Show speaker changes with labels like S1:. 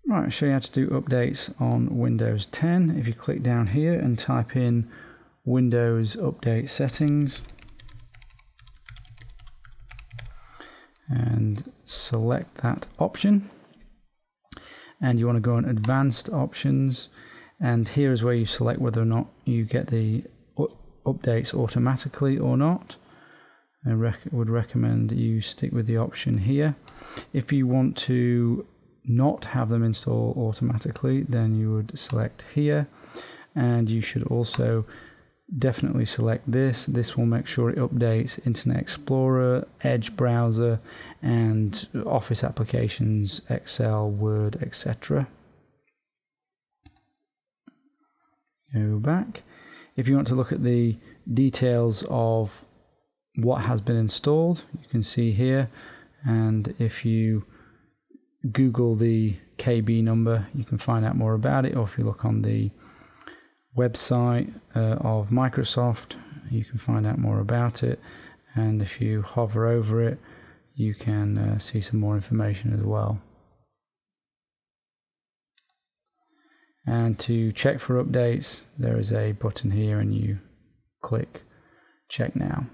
S1: Right, I'll show you how to do updates on Windows 10. If you click down here and type in Windows Update Settings and select that option, and you want to go on Advanced Options, and here is where you select whether or not you get the updates automatically or not. I would recommend you stick with the option here. If you want to not have them install automatically, then you would select here, and you should also definitely select this. This will make sure it updates Internet Explorer, Edge browser, and Office applications, Excel, Word, etc. Go back. If you want to look at the details of what has been installed, you can see here, and if you Google the KB number, you can find out more about it, or if you look on the website of Microsoft, you can find out more about it, and if you hover over it, you can see some more information as well. And to check for updates, there is a button here, and you click Check Now.